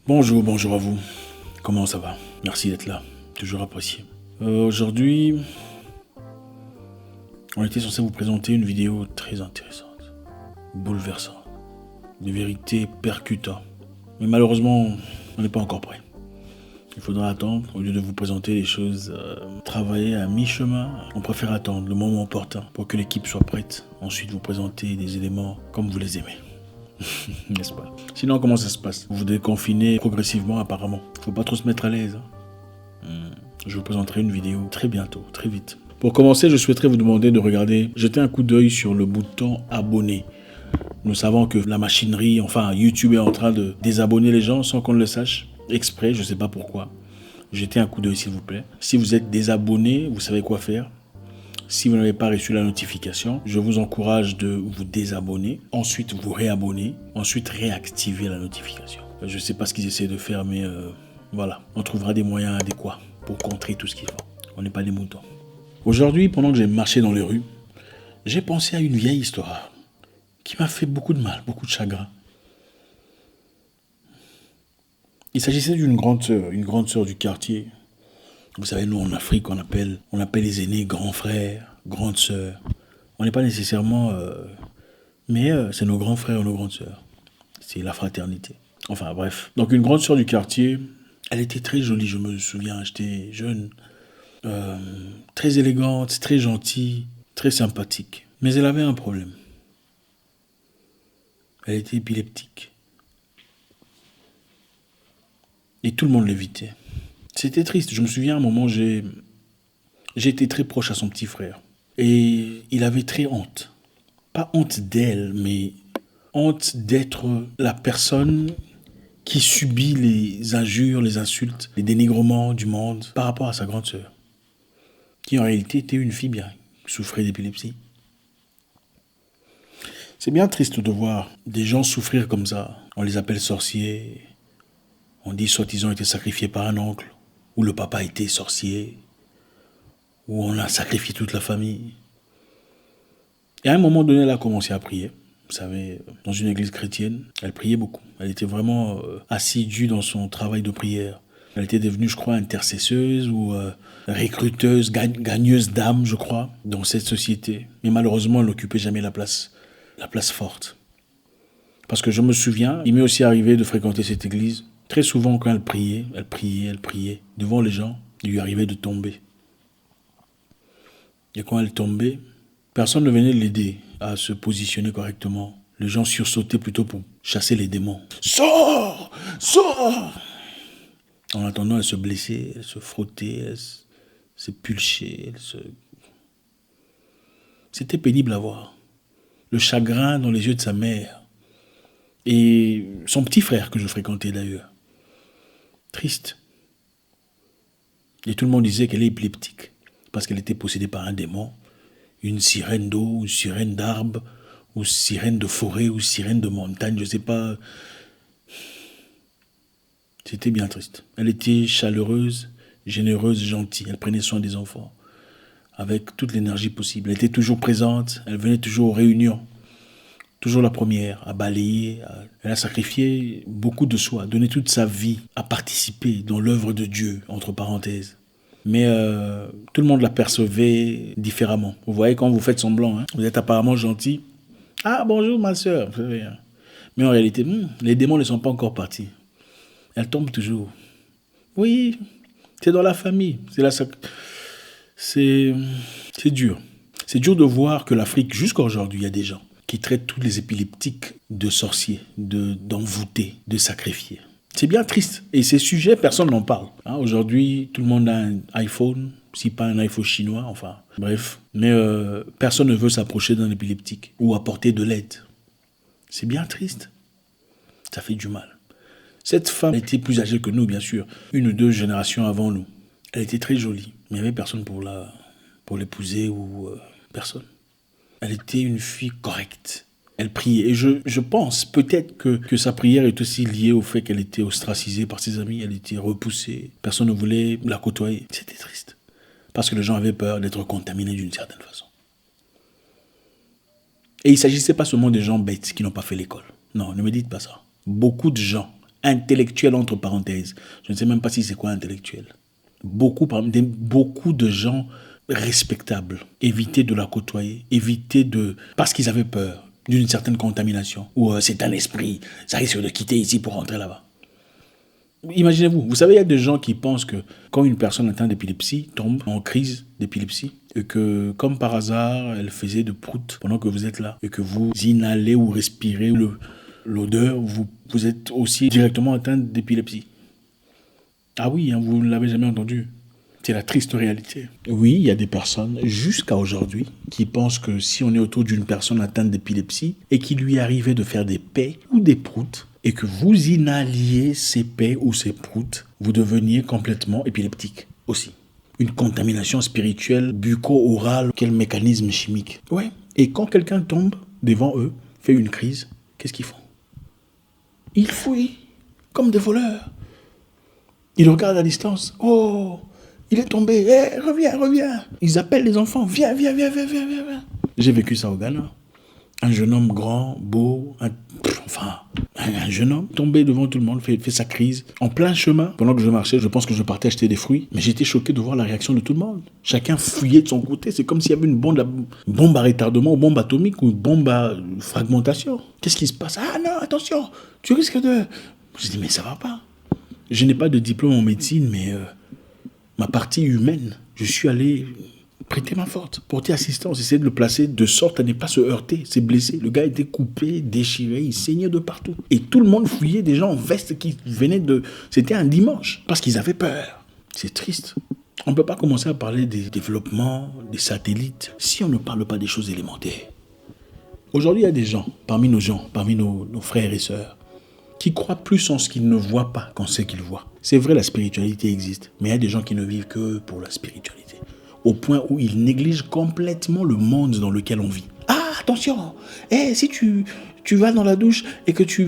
Bonjour à vous. Comment ça va? Merci d'être là, toujours apprécié. Aujourd'hui, on était censé vous présenter une vidéo très intéressante, bouleversante, des vérités percutantes. Mais malheureusement, on n'est pas encore prêt. Il faudra attendre, au lieu de vous présenter les choses travaillées à mi-chemin, on préfère attendre le moment opportun pour que l'équipe soit prête. Ensuite, vous présenter des éléments comme vous les aimez. N'est-ce pas? Sinon, comment ça se passe? Vous vous déconfinez progressivement apparemment. Faut pas trop se mettre à l'aise. Je vous présenterai une vidéo très bientôt, très vite. Pour commencer, je souhaiterais vous demander de regarder, jeter un coup d'œil sur le bouton abonner. Nous savons que la machinerie, YouTube est en train de désabonner les gens sans qu'on le sache, exprès, je ne sais pas pourquoi. Jetez un coup d'œil s'il vous plaît. Si vous êtes désabonné, vous savez quoi faire. Si vous n'avez pas reçu la notification, je vous encourage de vous désabonner, ensuite vous réabonner, ensuite réactiver la notification. Je ne sais pas ce qu'ils essaient de faire, mais voilà, on trouvera des moyens adéquats pour contrer tout ce qu'ils font. On n'est pas des moutons. Aujourd'hui, pendant que j'ai marché dans les rues, j'ai pensé à une vieille histoire qui m'a fait beaucoup de mal, beaucoup de chagrin. Il s'agissait d'une grande sœur du quartier. Vous savez, nous, en Afrique, on appelle les aînés grands frères, grandes sœurs. On n'est pas nécessairement... mais c'est nos grands frères et nos grandes sœurs. C'est la fraternité. Enfin, bref. Donc, une grande sœur du quartier, elle était très jolie, je me souviens. J'étais jeune. Très élégante, très gentille, très sympathique. Mais elle avait un problème. Elle était épileptique. Et tout le monde l'évitait. C'était triste. Je me souviens, à un moment, j'ai été très proche à son petit frère. Et il avait très honte. Pas honte d'elle, mais honte d'être la personne qui subit les injures, les insultes, les dénigrements du monde par rapport à sa grande sœur, qui en réalité était une fille bien, qui souffrait d'épilepsie. C'est bien triste de voir des gens souffrir comme ça. On les appelle sorciers. On dit soit ils ont été sacrifiés par un oncle, ou le papa était sorcier, ou on a sacrifié toute la famille. Et à un moment donné, elle a commencé à prier. Vous savez, dans une église chrétienne, elle priait beaucoup. Elle était vraiment assidue dans son travail de prière. Elle était devenue, je crois, intercesseuse ou recruteuse, gagneuse d'âme, je crois, dans cette société. Mais malheureusement, elle n'occupait jamais la place forte. Parce que je me souviens, il m'est aussi arrivé de fréquenter cette église. Très souvent, quand elle priait. Devant les gens, il lui arrivait de tomber. Et quand elle tombait, personne ne venait l'aider à se positionner correctement. Les gens sursautaient plutôt pour chasser les démons. Sors! Sors! En attendant, elle se blessait, elle se frottait, elle se pulchait. C'était pénible à voir. Le chagrin dans les yeux de sa mère. Et son petit frère que je fréquentais d'ailleurs. Triste. Et tout le monde disait qu'elle est épileptique. Parce qu'elle était possédée par un démon. Une sirène d'eau, une sirène d'arbre, ou sirène de forêt, ou sirène de montagne, je ne sais pas. C'était bien triste. Elle était chaleureuse, généreuse, gentille. Elle prenait soin des enfants avec toute l'énergie possible. Elle était toujours présente, elle venait toujours aux réunions. Toujours la première à balayer. Elle a sacrifié beaucoup de soi, donné toute sa vie à participer dans l'œuvre de Dieu, entre parenthèses. Mais tout le monde la percevait différemment. Vous voyez, quand vous faites semblant, vous êtes apparemment gentil. Ah, bonjour ma soeur. Mais en réalité, les démons ne sont pas encore partis. Elles tombent toujours. Oui, c'est dans la famille. C'est dur. C'est dur de voir que l'Afrique, jusqu'à aujourd'hui, il y a des gens qui traitent tous les épileptiques de sorciers, d'envoûtés, de sacrifiés. C'est bien triste. Et ces sujets, personne n'en parle. Aujourd'hui, tout le monde a un iPhone, si pas un iPhone chinois, enfin, bref. Mais personne ne veut s'approcher d'un épileptique ou apporter de l'aide. C'est bien triste. Ça fait du mal. Cette femme était plus âgée que nous, bien sûr. 1 ou 2 générations avant nous. Elle était très jolie. Mais il n'y avait personne pour l'épouser ou personne. Elle était une fille correcte. Elle priait. Et je pense peut-être que sa prière est aussi liée au fait qu'elle était ostracisée par ses amis. Elle était repoussée. Personne ne voulait la côtoyer. C'était triste. Parce que les gens avaient peur d'être contaminés d'une certaine façon. Et il ne s'agissait pas seulement des gens bêtes qui n'ont pas fait l'école. Non, ne me dites pas ça. Beaucoup de gens Intellectuel entre parenthèses. Je ne sais même pas si c'est quoi intellectuel. Beaucoup de gens respectables. Évitez de la côtoyer. Parce qu'ils avaient peur d'une certaine contamination. Ou c'est un esprit. Ça risque de quitter ici pour rentrer là-bas. Imaginez-vous. Vous savez, il y a des gens qui pensent que quand une personne atteinte d'épilepsie tombe en crise d'épilepsie et que, comme par hasard, elle faisait de proutes pendant que vous êtes là et que vous inhalez ou respirez l'odeur, vous êtes aussi directement atteinte d'épilepsie. Ah oui, hein, vous ne l'avez jamais entendu. C'est la triste réalité. Oui, il y a des personnes, jusqu'à aujourd'hui, qui pensent que si on est autour d'une personne atteinte d'épilepsie et qu'il lui arrivait de faire des pets ou des proutes, et que vous inhaliez ces pets ou ces proutes, vous deveniez complètement épileptique aussi. Une contamination spirituelle, bucco-orale, quel mécanisme chimique. Ouais. Et quand quelqu'un tombe devant eux, fait une crise, qu'est-ce qu'ils font? Ils fouillent comme des voleurs. Ils regardent à distance. Oh, il est tombé. Hey, reviens. Ils appellent les enfants. Viens. J'ai vécu ça au Ghana. Un jeune homme grand, beau, un jeune homme tombé devant tout le monde, fait sa crise. En plein chemin, pendant que je marchais, je pense que je partais acheter des fruits, mais j'étais choqué de voir la réaction de tout le monde. Chacun fouillait de son côté. C'est comme s'il y avait une bombe à retardement, ou bombe atomique, ou une bombe à fragmentation. Qu'est-ce qui se passe? Ah non, attention, tu risques de... Je dis, mais ça va pas. Je n'ai pas de diplôme en médecine, mais ma partie humaine, je suis allé prêter main forte, porter assistance, essayer de le placer de sorte à ne pas se heurter, s'est blessé. Le gars était coupé, déchiré, il saignait de partout. Et tout le monde fouillait, des gens en veste qui venaient de... C'était un dimanche, parce qu'ils avaient peur. C'est triste. On ne peut pas commencer à parler des développements, des satellites, si on ne parle pas des choses élémentaires. Aujourd'hui, il y a des gens, parmi nos frères et sœurs, qui croient plus en ce qu'ils ne voient pas qu'en ce qu'ils voient. C'est vrai, la spiritualité existe, mais il y a des gens qui ne vivent que pour la spiritualité. Au point où ils négligent complètement le monde dans lequel on vit. Ah, attention, si tu vas dans la douche et que tu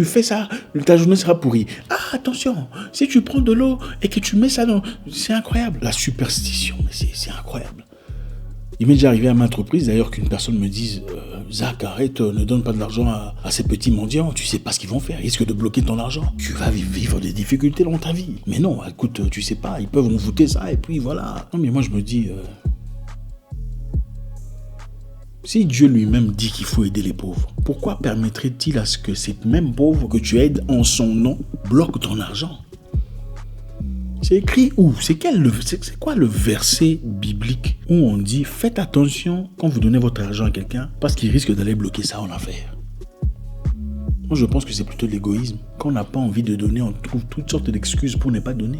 fais ça, ta journée sera pourrie. Ah, attention, si tu prends de l'eau et que tu mets ça dans... C'est incroyable. La superstition, c'est incroyable. Il m'est déjà arrivé à maintes reprises, d'ailleurs, qu'une personne me dise « Zach, arrête, ne donne pas de l'argent à ces petits mendiants, tu sais pas ce qu'ils vont faire, ils risquent de bloquer ton argent. Tu vas vivre des difficultés dans ta vie. » Mais non, écoute, tu sais pas, ils peuvent envoûter ça et puis voilà. Non, mais moi je me dis, si Dieu lui-même dit qu'il faut aider les pauvres, pourquoi permettrait-il à ce que ces mêmes pauvres que tu aides en son nom bloquent ton argent? C'est écrit où? C'est quoi le verset biblique où on dit « Faites attention quand vous donnez votre argent à quelqu'un parce qu'il risque d'aller bloquer ça en affaires ». Moi, je pense que c'est plutôt de l'égoïsme. Quand on n'a pas envie de donner, on trouve toutes sortes d'excuses pour ne pas donner.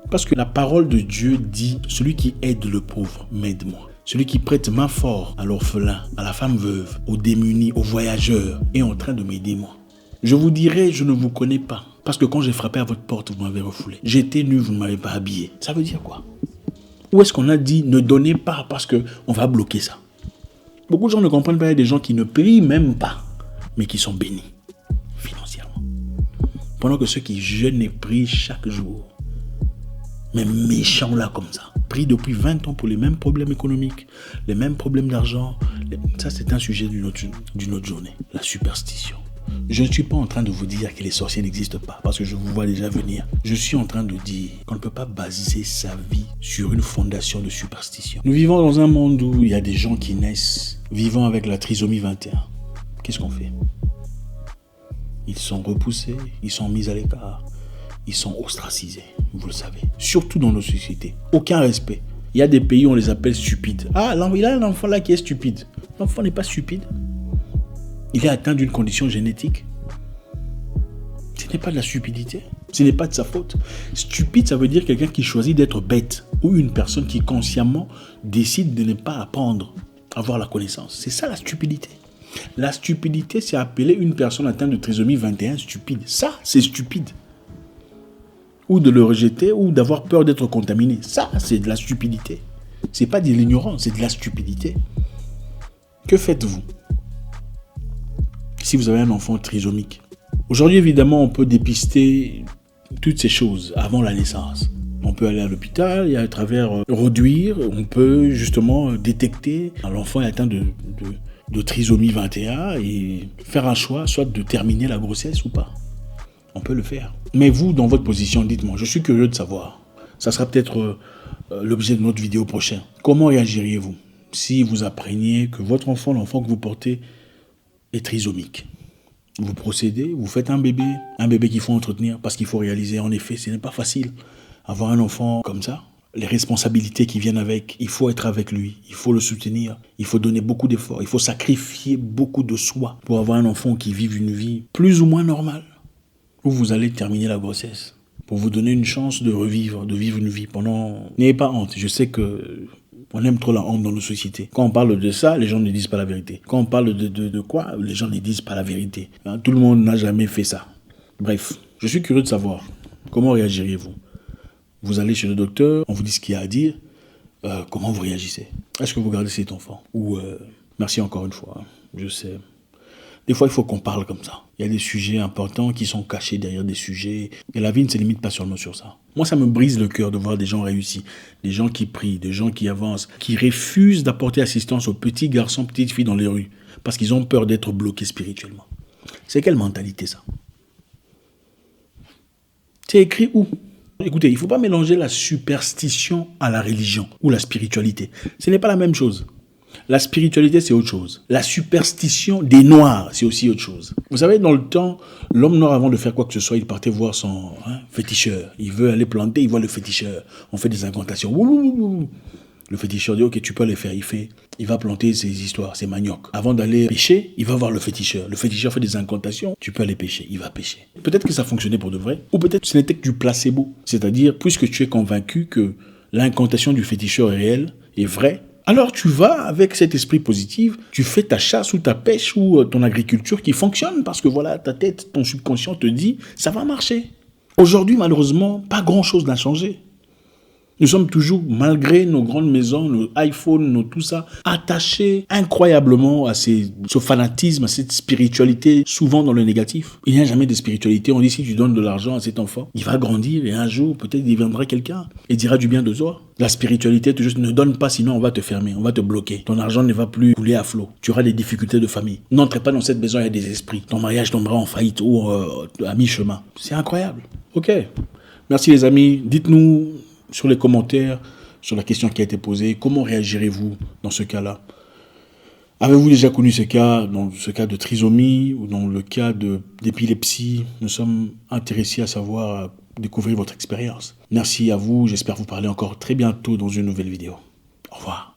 Parce que la parole de Dieu dit « Celui qui aide le pauvre, m'aide-moi ». Celui qui prête main forte à l'orphelin, à la femme veuve, aux démunis, aux voyageurs est en train de m'aider moi. Je vous dirai, je ne vous connais pas. Parce que quand j'ai frappé à votre porte, vous m'avez refoulé. J'étais nu, vous ne m'avez pas habillé. Ça veut dire quoi? Où est-ce qu'on a dit ne donnez pas parce qu'on va bloquer ça? Beaucoup de gens ne comprennent pas. Il y a des gens qui ne prient même pas, mais qui sont bénis financièrement. Pendant que ceux qui jeûnent et prient chaque jour, mais méchants là comme ça, prient depuis 20 ans pour les mêmes problèmes économiques, les mêmes problèmes d'argent. Ça, c'est un sujet d'une autre journée. La superstition. Je ne suis pas en train de vous dire que les sorciers n'existent pas, parce que je vous vois déjà venir. Je suis en train de dire qu'on ne peut pas baser sa vie sur une fondation de superstition. Nous vivons dans un monde où il y a des gens qui naissent vivant avec la trisomie 21. Qu'est-ce qu'on fait? Ils sont repoussés, ils sont mis à l'écart, ils sont ostracisés, vous le savez. Surtout dans nos sociétés. Aucun respect. Il y a des pays où on les appelle stupides. Ah, il a un enfant là qui est stupide. L'enfant n'est pas stupide. Il est atteint d'une condition génétique. Ce n'est pas de la stupidité. Ce n'est pas de sa faute. Stupide, ça veut dire quelqu'un qui choisit d'être bête ou une personne qui consciemment décide de ne pas apprendre à avoir la connaissance. C'est ça la stupidité. La stupidité, c'est appeler une personne atteinte de trisomie 21 stupide. Ça, c'est stupide. Ou de le rejeter ou d'avoir peur d'être contaminé. Ça, c'est de la stupidité. Ce n'est pas de l'ignorance, c'est de la stupidité. Que faites-vous si vous avez un enfant trisomique? Aujourd'hui, évidemment, on peut dépister toutes ces choses avant la naissance. On peut aller à l'hôpital et à travers réduire, on peut justement détecter l'enfant est atteint de trisomie 21 et faire un choix, soit de terminer la grossesse ou pas. On peut le faire. Mais vous, dans votre position, dites-moi, je suis curieux de savoir. Ça sera peut-être l'objet de notre vidéo prochaine. Comment réagiriez-vous si vous appreniez que votre enfant, l'enfant que vous portez, est trisomique? Vous procédez, vous faites un bébé qu'il faut entretenir, parce qu'il faut réaliser, en effet, ce n'est pas facile. Avoir un enfant comme ça, les responsabilités qui viennent avec, il faut être avec lui, il faut le soutenir, il faut donner beaucoup d'efforts, il faut sacrifier beaucoup de soi pour avoir un enfant qui vive une vie plus ou moins normale, où vous allez terminer la grossesse, pour vous donner une chance de vivre une vie pendant... N'ayez pas honte, je sais que on aime trop la honte dans nos sociétés. Quand on parle de ça, les gens ne disent pas la vérité. Quand on parle de quoi, les gens ne disent pas la vérité. Hein, tout le monde n'a jamais fait ça. Bref, je suis curieux de savoir, comment réagiriez-vous? Vous allez chez le docteur, on vous dit ce qu'il y a à dire, comment vous réagissez? Est-ce que vous gardez cet enfant? Ou, merci encore une fois, hein, je sais. Des fois, il faut qu'on parle comme ça. Il y a des sujets importants qui sont cachés derrière des sujets. Et la vie ne se limite pas seulement sur ça. Moi, ça me brise le cœur de voir des gens réussis, des gens qui prient, des gens qui avancent, qui refusent d'apporter assistance aux petits garçons, petites filles dans les rues, parce qu'ils ont peur d'être bloqués spirituellement. C'est quelle mentalité, ça? C'est écrit où? Écoutez, il ne faut pas mélanger la superstition à la religion ou la spiritualité. Ce n'est pas la même chose. La spiritualité, c'est autre chose. La superstition des Noirs, c'est aussi autre chose. Vous savez, dans le temps, l'homme noir, avant de faire quoi que ce soit, il partait voir son féticheur. Il veut aller planter, il voit le féticheur. On fait des incantations. Ouh. Le féticheur dit, ok, tu peux les faire. Il va planter ses histoires, ses maniocs. Avant d'aller pêcher, il va voir le féticheur. Le féticheur fait des incantations, tu peux aller pêcher. Il va pêcher. Peut-être que ça fonctionnait pour de vrai, ou peut-être que ce n'était que du placebo. C'est-à-dire, puisque tu es convaincu que l'incantation du féticheur est réelle, est vraie, alors tu vas avec cet esprit positif, tu fais ta chasse ou ta pêche ou ton agriculture qui fonctionne parce que voilà, ta tête, ton subconscient te dit, ça va marcher. Aujourd'hui, malheureusement, pas grand-chose n'a changé. Nous sommes toujours, malgré nos grandes maisons, nos iPhones, nos tout ça, attachés incroyablement à ce fanatisme, à cette spiritualité, souvent dans le négatif. Il n'y a jamais de spiritualité. On dit, si tu donnes de l'argent à cet enfant, il va grandir et un jour, peut-être, il deviendra quelqu'un et dira du bien de toi. La spiritualité, tu juste ne donne pas, sinon on va te fermer, on va te bloquer. Ton argent ne va plus couler à flot. Tu auras des difficultés de famille. N'entrez pas dans cette maison, il y a des esprits. Ton mariage tombera en faillite ou à mi-chemin. C'est incroyable. Ok. Merci les amis. Dites-nous sur les commentaires, sur la question qui a été posée, comment réagirez-vous dans ce cas-là? Avez-vous déjà connu ce cas, dans ce cas de trisomie ou dans le cas d'épilepsie? Nous sommes intéressés à savoir, à découvrir votre expérience. Merci à vous, j'espère vous parler encore très bientôt dans une nouvelle vidéo. Au revoir.